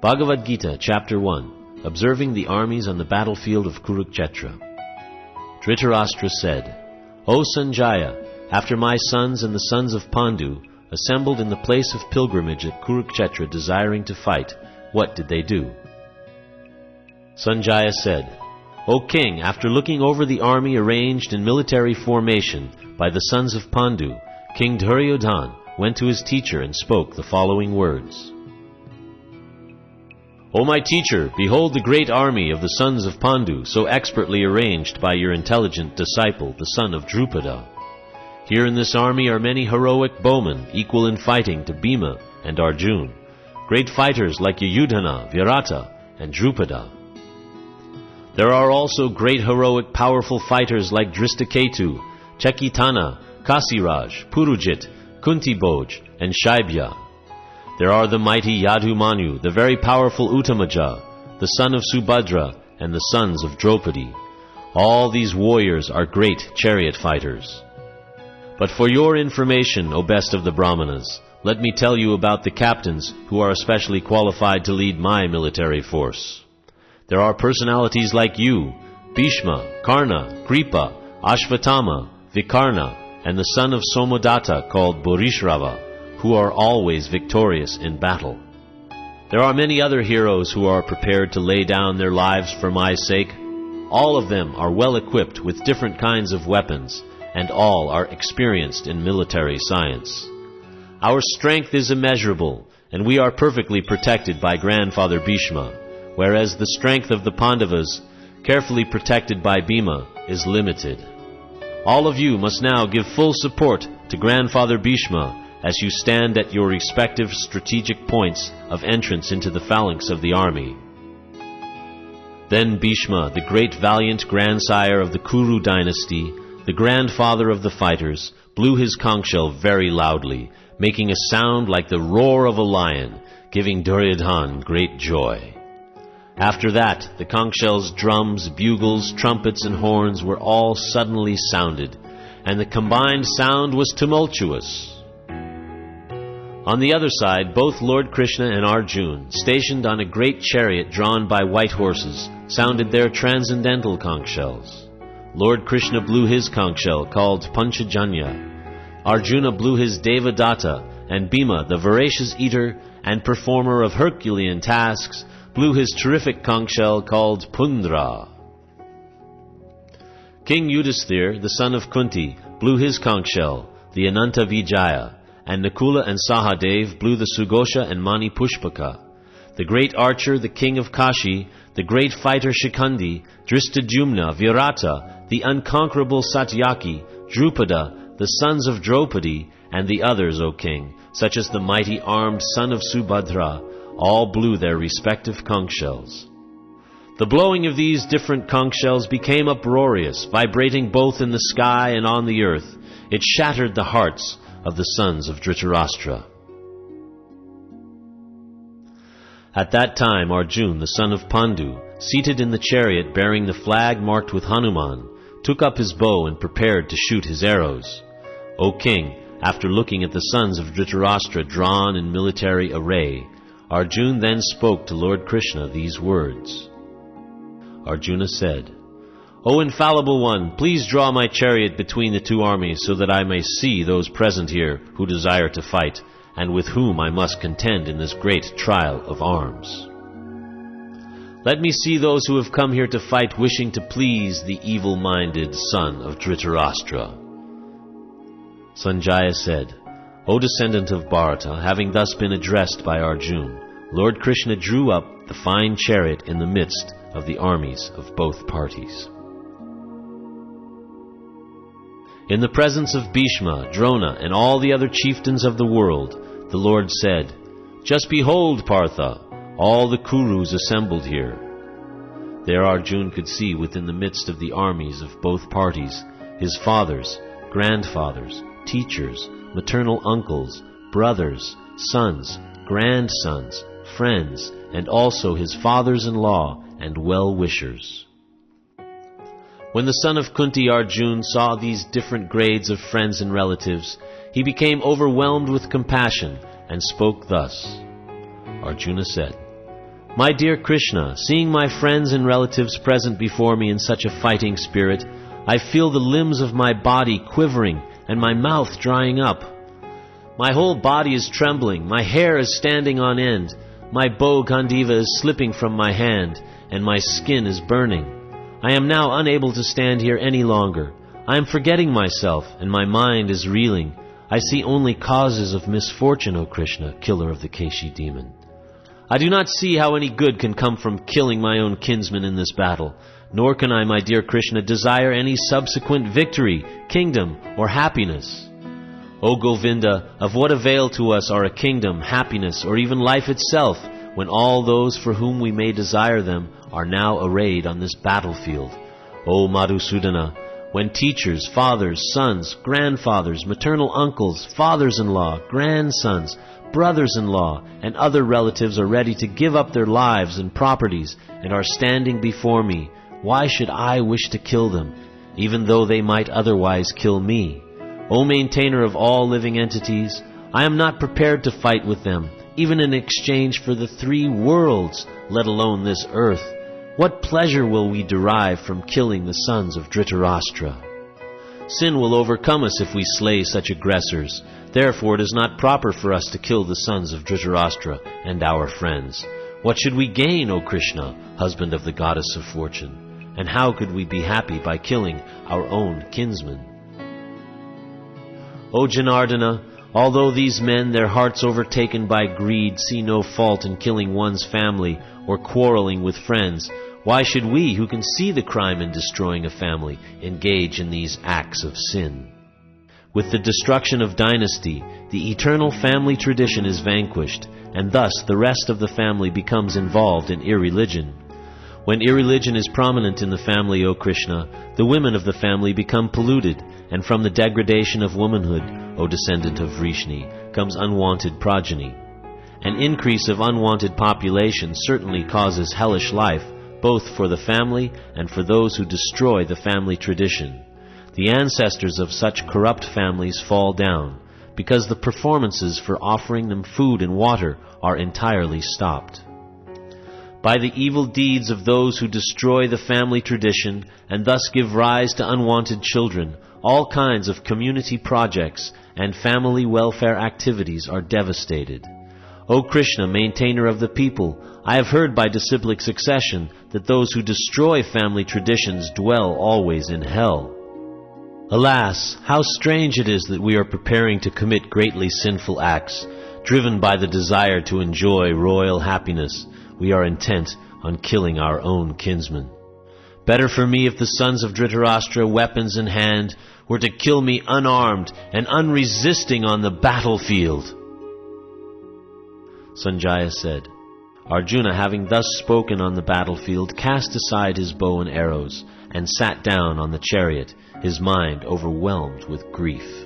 Bhagavad Gita, Chapter 1, Observing the Armies on the Battlefield of Kurukshetra. Dhritarashtra said, O Sanjaya, after my sons and the sons of Pandu assembled in the place of pilgrimage at Kurukshetra desiring to fight, what did they do? Sanjaya said, O king, after looking over the army arranged in military formation by the sons of Pandu, King Duryodhana went to his teacher and spoke the following words. O my teacher, behold the great army of the sons of Pandu, so expertly arranged by your intelligent disciple, the son of Drupada. Here in this army are many heroic bowmen, equal in fighting to Bhima and Arjuna, great fighters like Yudhana, Virata, and Drupada. There are also great heroic powerful fighters like Drishtaketu, Chekitana, Kasiraj, Purujit, Kuntibhoj, and Shaibya. There are the mighty Yadumanu, the very powerful Uttamaja, the son of Subhadra, and the sons of Draupadi. All these warriors are great chariot fighters. But for your information, O best of the Brahmanas, let me tell you about the captains who are especially qualified to lead my military force. There are personalities like you, Bhishma, Karna, Kripa, Ashvatthama, Vikarna, and the son of Somodatta called Bharishrava, who are always victorious in battle. There are many other heroes who are prepared to lay down their lives for my sake. All of them are well equipped with different kinds of weapons, and all are experienced in military science. Our strength is immeasurable, and we are perfectly protected by grandfather Bhishma, whereas the strength of the Pandavas, carefully protected by Bhima, is limited. All of you must now give full support to grandfather Bhishma as you stand at your respective strategic points of entrance into the phalanx of the army. Then Bhishma, the great valiant grandsire of the Kuru dynasty, the grandfather of the fighters, blew his conch shell very loudly, making a sound like the roar of a lion, giving Duryodhana great joy. After that, the conch shells, drums, bugles, trumpets, and horns were all suddenly sounded, and the combined sound was tumultuous. On the other side, both Lord Krishna and Arjuna, stationed on a great chariot drawn by white horses, sounded their transcendental conch shells. Lord Krishna blew his conch shell, called Panchajanya. Arjuna blew his Devadatta, and Bhima, the voracious eater and performer of Herculean tasks, blew his terrific conch shell, called Pundra. King Yudhisthira, the son of Kunti, blew his conch shell, the Ananta Vijaya, and Nakula and Sahadev blew the Sugosha and Mani Pushpaka. The great archer, the king of Kashi, the great fighter Shikhandi, Drishtadyumna, Virata, the unconquerable Satyaki, Drupada, the sons of Draupadi, and the others, O king, such as the mighty armed son of Subhadra, all blew their respective conch shells. The blowing of these different conch shells became uproarious, vibrating both in the sky and on the earth. It shattered the hearts of the sons of Dhritarashtra. At that time Arjuna, the son of Pandu, seated in the chariot bearing the flag marked with Hanuman, took up his bow and prepared to shoot his arrows. O king, after looking at the sons of Dhritarashtra drawn in military array, Arjuna then spoke to Lord Krishna these words. Arjuna said, O infallible one, please draw my chariot between the two armies so that I may see those present here who desire to fight, and with whom I must contend in this great trial of arms. Let me see those who have come here to fight wishing to please the evil-minded son of Dhritarashtra. Sanjaya said, O descendant of Bharata, having thus been addressed by Arjuna, Lord Krishna drew up the fine chariot in the midst of the armies of both parties. In the presence of Bhishma, Drona, and all the other chieftains of the world, the Lord said, Just behold, Partha, all the Kurus assembled here. There Arjuna could see within the midst of the armies of both parties his fathers, grandfathers, teachers, maternal uncles, brothers, sons, grandsons, friends, and also his fathers-in-law and well-wishers. When the son of Kunti Arjuna saw these different grades of friends and relatives, he became overwhelmed with compassion and spoke thus. Arjuna said, My dear Krishna, seeing my friends and relatives present before me in such a fighting spirit, I feel the limbs of my body quivering and my mouth drying up. My whole body is trembling, my hair is standing on end, my bow Gandiva is slipping from my hand, and my skin is burning. I am now unable to stand here any longer. I am forgetting myself, and my mind is reeling. I see only causes of misfortune, O Krishna, killer of the Keshi demon. I do not see how any good can come from killing my own kinsman in this battle, nor can I, my dear Krishna, desire any subsequent victory, kingdom, or happiness. O Govinda, of what avail to us are a kingdom, happiness, or even life itself, when all those for whom we may desire them are now arrayed on this battlefield? O Madhusudana, when teachers, fathers, sons, grandfathers, maternal uncles, fathers-in-law, grandsons, brothers-in-law, and other relatives are ready to give up their lives and properties and are standing before me, why should I wish to kill them, even though they might otherwise kill me? O maintainer of all living entities, I am not prepared to fight with them, even in exchange for the 3 worlds, let alone this earth. What pleasure will we derive from killing the sons of Dhritarashtra? Sin will overcome us if we slay such aggressors. Therefore it is not proper for us to kill the sons of Dhritarashtra and our friends. What should we gain, O Krishna, husband of the goddess of fortune? And how could we be happy by killing our own kinsmen? O Janardana, although these men, their hearts overtaken by greed, see no fault in killing one's family or quarreling with friends, why should we, who can see the crime in destroying a family, engage in these acts of sin? With the destruction of dynasty, the eternal family tradition is vanquished, and thus the rest of the family becomes involved in irreligion. When irreligion is prominent in the family, O Krishna, the women of the family become polluted, and from the degradation of womanhood, O descendant of Vrishni, comes unwanted progeny. An increase of unwanted population certainly causes hellish life, both for the family and for those who destroy the family tradition. The ancestors of such corrupt families fall down, because the performances for offering them food and water are entirely stopped. By the evil deeds of those who destroy the family tradition and thus give rise to unwanted children, all kinds of community projects and family welfare activities are devastated. O Krishna, maintainer of the people, I have heard by disciplic succession that those who destroy family traditions dwell always in hell. Alas, how strange it is that we are preparing to commit greatly sinful acts. Driven by the desire to enjoy royal happiness, we are intent on killing our own kinsmen. Better for me if the sons of Dhritarashtra, weapons in hand, were to kill me unarmed and unresisting on the battlefield. Sanjaya said, Arjuna, having thus spoken on the battlefield, cast aside his bow and arrows, and sat down on the chariot, his mind overwhelmed with grief.